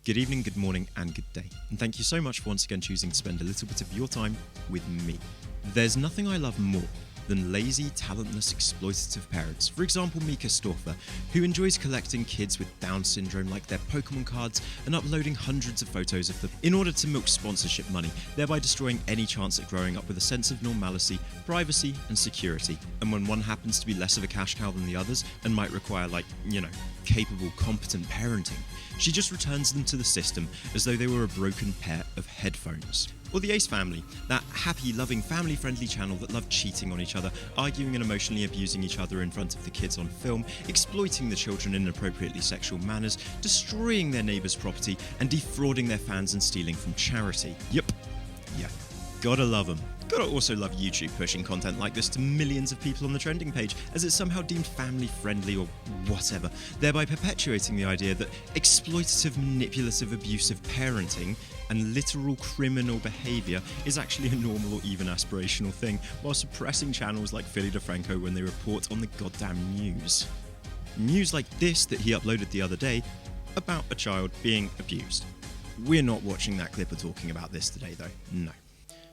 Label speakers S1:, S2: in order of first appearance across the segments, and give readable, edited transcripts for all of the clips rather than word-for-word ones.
S1: Good evening, good morning, and good day. And thank you so much for once again choosing to spend a little bit of your time with me. There's nothing I love more than lazy, talentless, exploitative parents. For example, Mika Storfer, who enjoys collecting kids with Down syndrome like their Pokemon cards and uploading hundreds of photos of them in order to milk sponsorship money, thereby destroying any chance at growing up with a sense of normalcy, privacy, and security. And when one happens to be less of a cash cow than the others and might require, capable, competent parenting, she just returns them to the system as though they were a broken pair of headphones. Or the Ace family, that happy, loving, family-friendly channel that loved cheating on each other, arguing and emotionally abusing each other in front of the kids on film, exploiting the children in inappropriately sexual manners, destroying their neighbour's property, and defrauding their fans and stealing from charity. Yep. Yeah. Gotta love them. Gotta also love YouTube pushing content like this to millions of people on the trending page, as it's somehow deemed family-friendly or whatever, thereby perpetuating the idea that exploitative, manipulative, abusive parenting and literal criminal behaviour is actually a normal or even aspirational thing, while suppressing channels like Philly DeFranco when they report on the goddamn news. News like this that he uploaded the other day about a child being abused. We're not watching that clip or talking about this today though, no.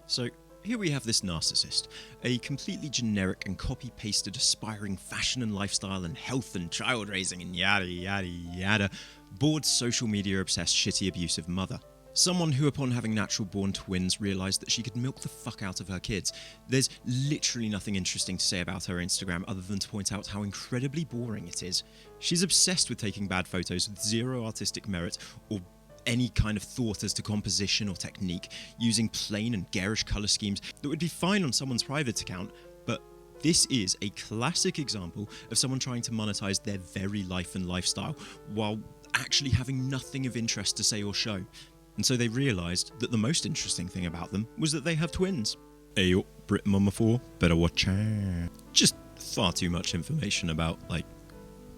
S1: So, here we have this narcissist, a completely generic and copy-pasted aspiring fashion and lifestyle and health and child raising and yada yada yada, bored social media obsessed shitty abusive mother. Someone who upon having natural born twins realised that she could milk the fuck out of her kids. There's literally nothing interesting to say about her Instagram other than to point out how incredibly boring it is. She's obsessed with taking bad photos with zero artistic merit or any kind of thought as to composition or technique, using plain and garish colour schemes that would be fine on someone's private account, but this is a classic example of someone trying to monetize their very life and lifestyle while actually having nothing of interest to say or show. And so they realised that the most interesting thing about them was that they have twins. Ayo, Brit Mama 4, better watch out. Just far too much information about,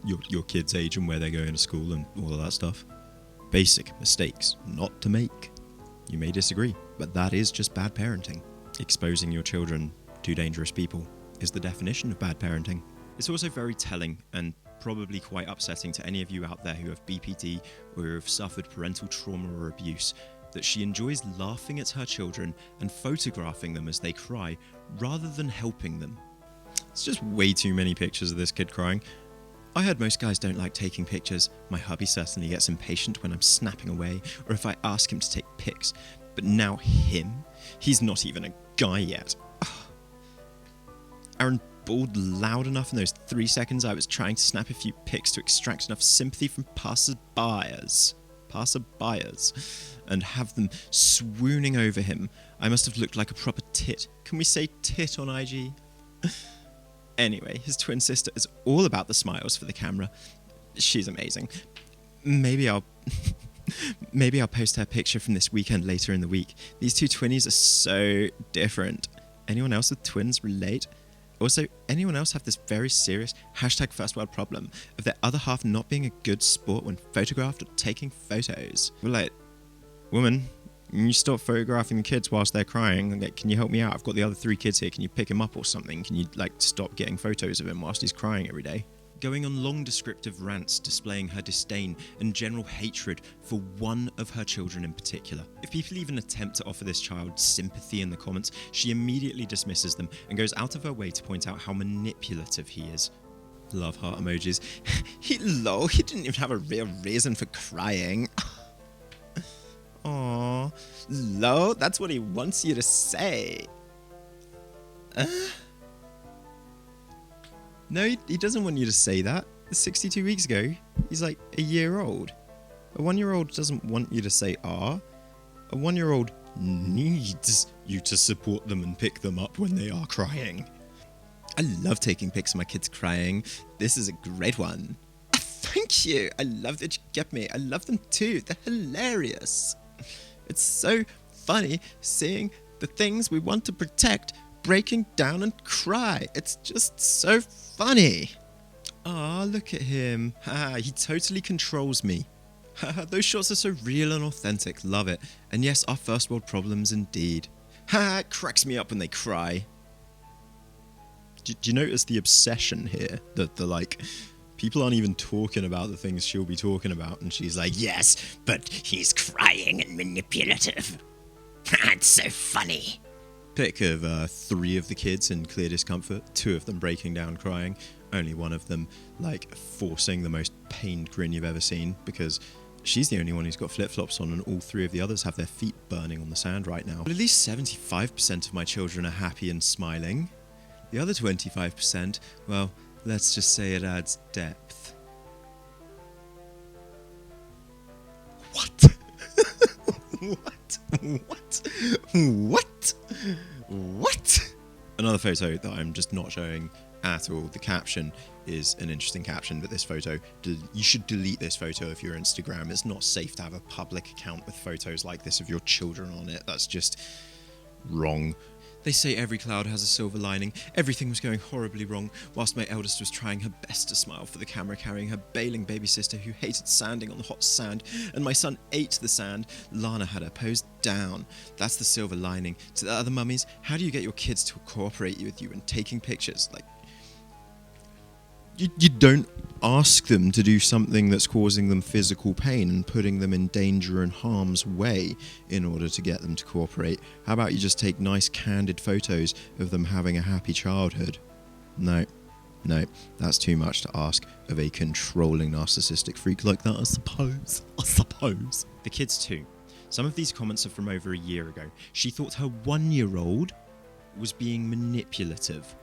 S1: your kid's age and where they're going to school and all of that stuff. Basic mistakes not to make. You may disagree, but that is just bad parenting. Exposing your children to dangerous people is the definition of bad parenting. It's also very telling and probably quite upsetting to any of you out there who have BPD or who have suffered parental trauma or abuse, that she enjoys laughing at her children and photographing them as they cry rather than helping them. It's just way too many pictures of this kid crying. I heard most guys don't like taking pictures. My hubby certainly gets impatient when I'm snapping away or if I ask him to take pics. But now him? He's not even a guy yet. Ugh. Aaron bawled loud enough in those 3 seconds I was trying to snap a few pics to extract enough sympathy from passerbyers, and have them swooning over him. I must have looked like a proper tit. Can we say tit on IG? Anyway, his twin sister is all about the smiles for the camera. She's amazing. Maybe I'll post her picture from this weekend later in the week. These two twinnies are so different. Anyone else with twins relate? Also, anyone else have this very serious #first world problem of their other half not being a good sport when photographed or taking photos? We're like, woman, you stop photographing the kids whilst they're crying. Can you help me out? I've got the other 3 kids here. Can you pick him up or something? Can you stop getting photos of him whilst he's crying every day? Going on long descriptive rants displaying her disdain and general hatred for one of her children in particular. If people even attempt to offer this child sympathy in the comments, she immediately dismisses them and goes out of her way to point out how manipulative he is. Love heart emojis. He didn't even have a real reason for crying. Aww, Lo, that's what he wants you to say. No, he doesn't want you to say that. 62 weeks ago, he's like a year old. A 1-year-old doesn't want you to say ah. A 1-year-old needs you to support them and pick them up when they are crying. I love taking pics of my kids crying. This is a great one. Thank you. I love that you get me. I love them too. They're hilarious. It's so funny seeing the things we want to protect breaking down and cry. It's just so funny. Ah, look at him. He totally controls me. Those shots are so real and authentic. Love it. And yes, our first world problems indeed. It cracks me up when they cry. Do you notice the obsession here? The People aren't even talking about the things she'll be talking about, and she's like, yes, but he's crying and manipulative. That's so funny. Pic of 3 of the kids in clear discomfort, 2 of them breaking down crying, only one of them, like, forcing the most pained grin you've ever seen, because she's the only one who's got flip-flops on, and all 3 of the others have their feet burning on the sand right now. But at least 75% of my children are happy and smiling. The other 25%, well, let's just say it adds depth. What? What? What? Another photo that I'm just not showing at all. The caption is an interesting caption, but this photo, you should delete this photo of your Instagram. It's not safe to have a public account with photos like this of your children on it. That's just wrong. They say every cloud has a silver lining. Everything was going horribly wrong, whilst my eldest was trying her best to smile for the camera, carrying her bailing baby sister who hated sanding on the hot sand, and my son ate the sand. Lana had her posed down. That's the silver lining. To the other mummies, how do you get your kids to cooperate with you in taking pictures? Like, you don't ask them to do something that's causing them physical pain and putting them in danger and harm's way in order to get them to cooperate. How about you just take nice candid photos of them having a happy childhood? No, that's too much to ask of a controlling narcissistic freak like that, I suppose. The kids too. Some of these comments are from over a year ago. She thought her 1-year-old was being manipulative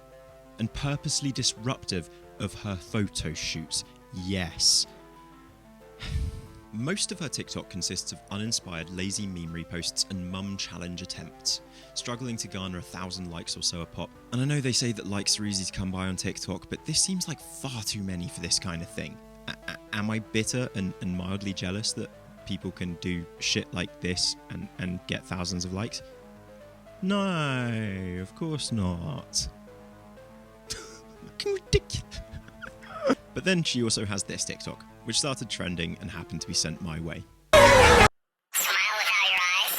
S1: and purposely disruptive of her photo shoots. Yes. Most of her TikTok consists of uninspired, lazy meme reposts and mum challenge attempts, struggling to garner 1,000 likes or so a pop. And I know they say that likes are easy to come by on TikTok, but this seems like far too many for this kind of thing. Am I bitter and mildly jealous that people can do shit like this and get thousands of likes? No, of course not. Fucking ridiculous. But then she also has this TikTok, which started trending and happened to be sent my way.
S2: Smile without your eyes.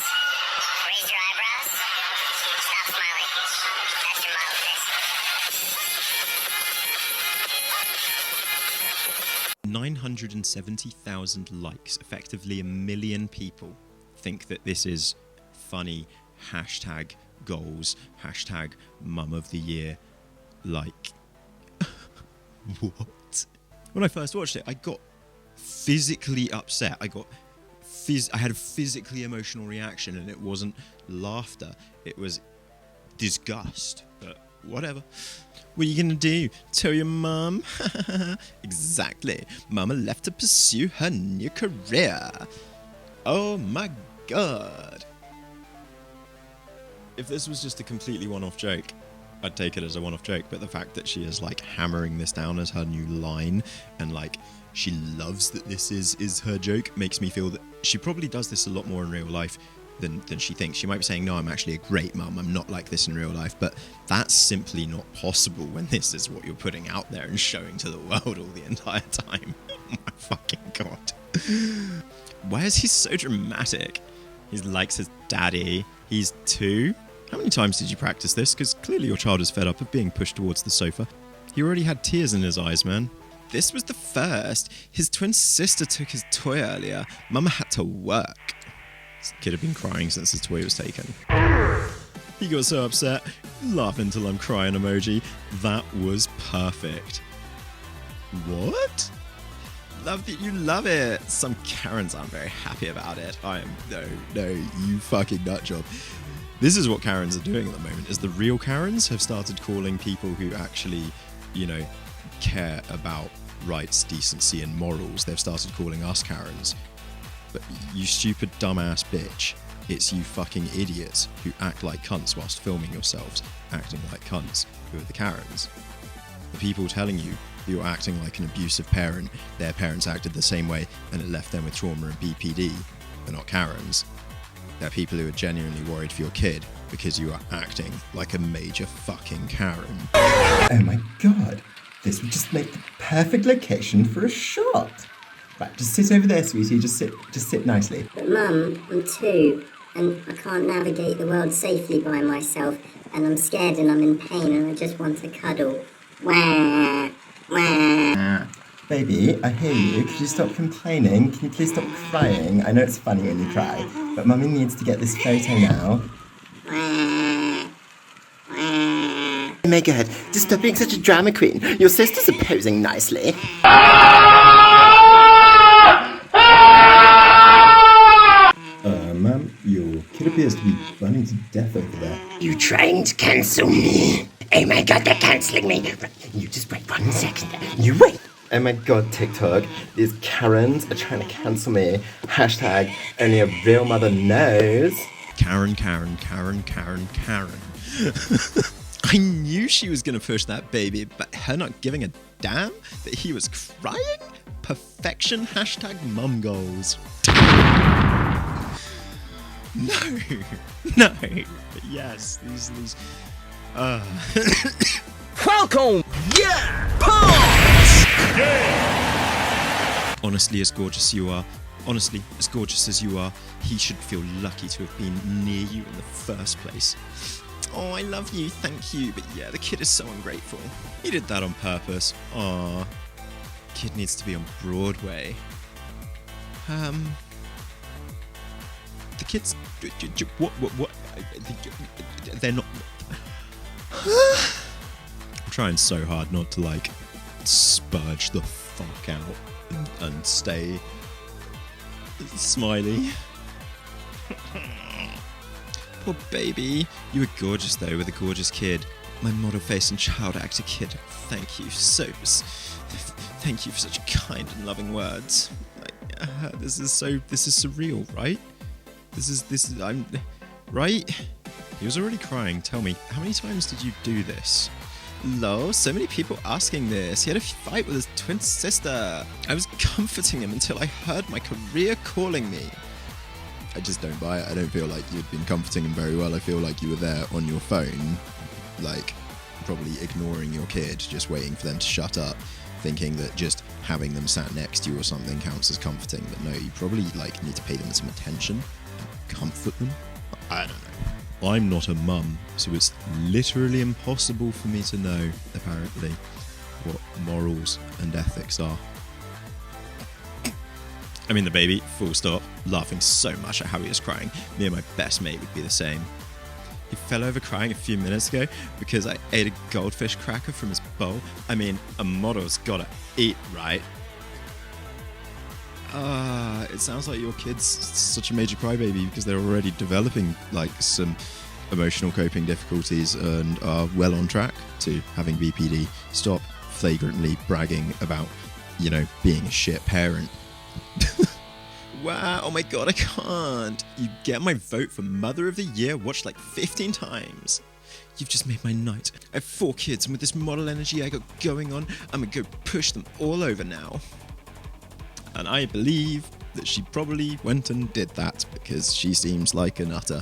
S2: Raise your eyebrows. Stop smiling. That's your mouth.
S1: 970,000 likes, effectively 1 million people think that this is funny, hashtag goals, hashtag mum of the year, like... What? When I first watched it, I got physically upset. I had a physically emotional reaction, and it wasn't laughter. It was disgust. But whatever. What are you gonna do? Tell your mum? Exactly. Mama left to pursue her new career. Oh my god. If this was just a completely one-off joke, I'd take it as a one-off joke, but the fact that she is like hammering this down as her new line and like she loves that this is her joke makes me feel that she probably does this a lot more in real life than she thinks. She might be saying, no, I'm actually a great mum, I'm not like this in real life, but that's simply not possible when this is what you're putting out there and showing to the world all the entire time. Oh my fucking god. Why is he so dramatic? He likes his daddy. He's 2. How many times did you practice this? Because clearly your child is fed up of being pushed towards the sofa. He already had tears in his eyes, man. This was the first. His twin sister took his toy earlier. Mama had to work. This kid had been crying since his toy was taken. He got so upset. Laughing till I'm crying emoji. That was perfect. What? Love that you love it. Some Karens aren't very happy about it. No, you fucking nutjob. This is what Karens are doing at the moment, is the real Karens have started calling people who actually, care about rights, decency and morals. They've started calling us Karens. But you stupid dumbass bitch, it's you fucking idiots who act like cunts whilst filming yourselves acting like cunts who are the Karens. The people telling you that you're acting like an abusive parent, their parents acted the same way and it left them with trauma and BPD, are not Karens. They're people who are genuinely worried for your kid because you are acting like a major fucking Karen.
S3: Oh my god, this would just make the perfect location for a shot. Right, just sit over there, sweetie, just sit nicely.
S2: But Mum, I'm 2, and I can't navigate the world safely by myself, and I'm scared and I'm in pain and I just want to cuddle. Wah, wah.
S3: Baby, I hear you. Could you stop complaining? Can you please stop crying? I know it's funny when you cry, but Mummy needs to get this photo now. Oh my god, just stop being such a drama queen. Your sisters are posing nicely. Ma'am, your kid appears to be burning to death over there.
S4: You trying to cancel me? Oh my god, they're cancelling me. You just wait 1 second. You wait.
S3: Oh my god, TikTok. These Karens are trying to cancel me. Hashtag only a real mother knows.
S1: Karen. I knew she was going to push that baby, but her not giving a damn that he was crying? Perfection. Hashtag mum goals. No. But yes, these.
S4: Falcon! Yeah! Pause!
S1: Yeah! Honestly, as gorgeous as you are, he should feel lucky to have been near you in the first place. Oh, I love you, thank you. But yeah, the kid is so ungrateful. He did that on purpose. Aw. Kid needs to be on Broadway. The kids... What? They're not... I'm trying so hard not to, like, spurge the fuck out and stay smiley. Poor baby. You were gorgeous, though, with a gorgeous kid. My model face and child actor kid. Thank you for such kind and loving words. This is surreal, right? I'm right? He was already crying. Tell me, how many times did you do this? Lol, so many people asking this. He had a fight with his twin sister. I was comforting him until I heard my career calling me. I just don't buy it. I don't feel like you'd been comforting him very well. I feel like you were there on your phone, like probably ignoring your kid, just waiting for them to shut up, thinking that just having them sat next to you or something counts as comforting. But no, you probably like need to pay them some attention, comfort them. I don't know. I'm not a mum, so it's literally impossible for me to know, apparently, what morals and ethics are. I mean, the baby, full stop, laughing so much at how he was crying. Me and my best mate would be the same. He fell over crying a few minutes ago because I ate a goldfish cracker from his bowl. I mean, a model's gotta eat, right? It sounds like your kid's such a major crybaby because they're already developing like some emotional coping difficulties and are well on track to having BPD. Stop flagrantly bragging about, being a shit parent. Wow, oh my god, I can't. You get my vote for Mother of the Year watched like 15 times. You've just made my night. I have 4 kids, and with this model energy I got going on, I'm gonna go push them all over now. And I believe that she probably went and did that because she seems like a nutter.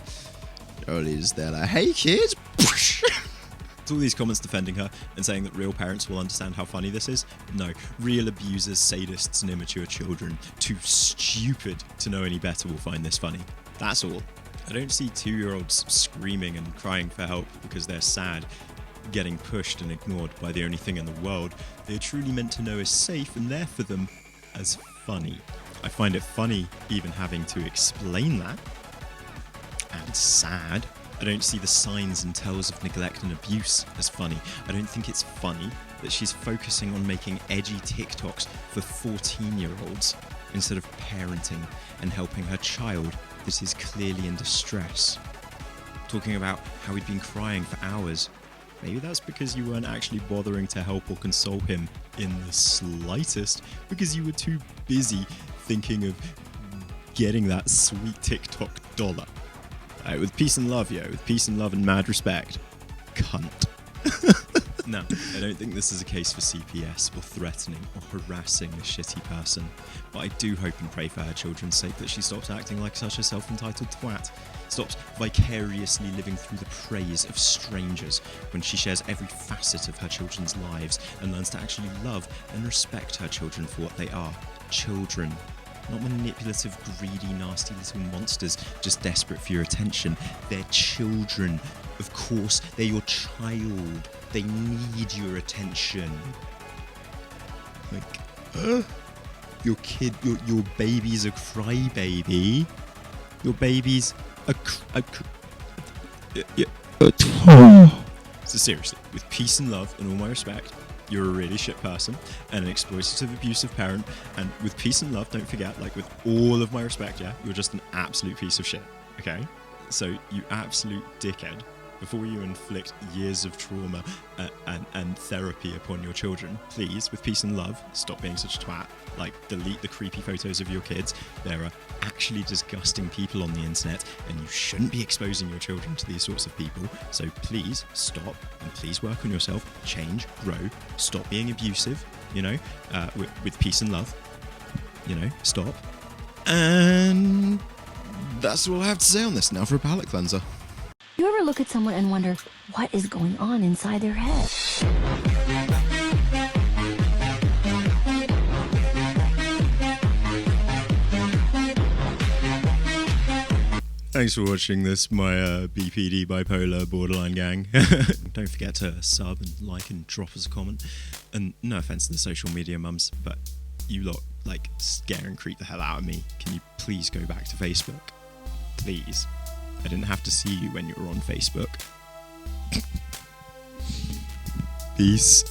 S1: Charlie's there like, hey kids! All these comments defending her and saying that real parents will understand how funny this is. No, real abusers, sadists, and immature children, too stupid to know any better, will find this funny. That's all. I don't see 2-year-olds screaming and crying for help because they're sad, getting pushed and ignored by the only thing in the world they're truly meant to know is safe and there for them, as funny. I find it funny even having to explain that. And sad. I don't see the signs and tells of neglect and abuse as funny. I don't think it's funny that she's focusing on making edgy TikToks for 14-year-olds instead of parenting and helping her child that is clearly in distress. Talking about how he'd been crying for hours. Maybe that's because you weren't actually bothering to help or console him in the slightest because you were too busy thinking of getting that sweet TikTok dollar. With peace and love, with peace and love and mad respect. Cunt. No, I don't think this is a case for CPS or threatening or harassing this shitty person. But I do hope and pray for her children's sake that she stops acting like such a self-entitled twat. Stops vicariously living through the praise of strangers when she shares every facet of her children's lives and learns to actually love and respect her children for what they are. Children. Not manipulative, greedy, nasty little monsters just desperate for your attention. They're children. Of course, they're your child. They need your attention. Like, Your baby's a crybaby. Your baby's So seriously, with peace and love and all my respect, you're a really shit person and an exploitative, abusive parent. And with peace and love, don't forget, like, with all of my respect, yeah, you're just an absolute piece of shit, okay? So you absolute dickhead. Before you inflict years of trauma and therapy upon your children, please, with peace and love, stop being such a twat. Like, delete the creepy photos of your kids. There are actually disgusting people on the internet, and you shouldn't be exposing your children to these sorts of people. So please stop, and please work on yourself, change, grow, stop being abusive, you know, with peace and love, you know, stop. And that's all I have to say on this. Now for a palate cleanser.
S5: You ever look at someone and wonder what is going on inside their head?
S1: Thanks for watching this, my BPD bipolar borderline gang. Don't forget to sub and like and drop us a comment. And no offense to the social media mums, but you lot, like, scare and creep the hell out of me. Can you please go back to Facebook? Please. I didn't have to see you when you were on Facebook. Peace.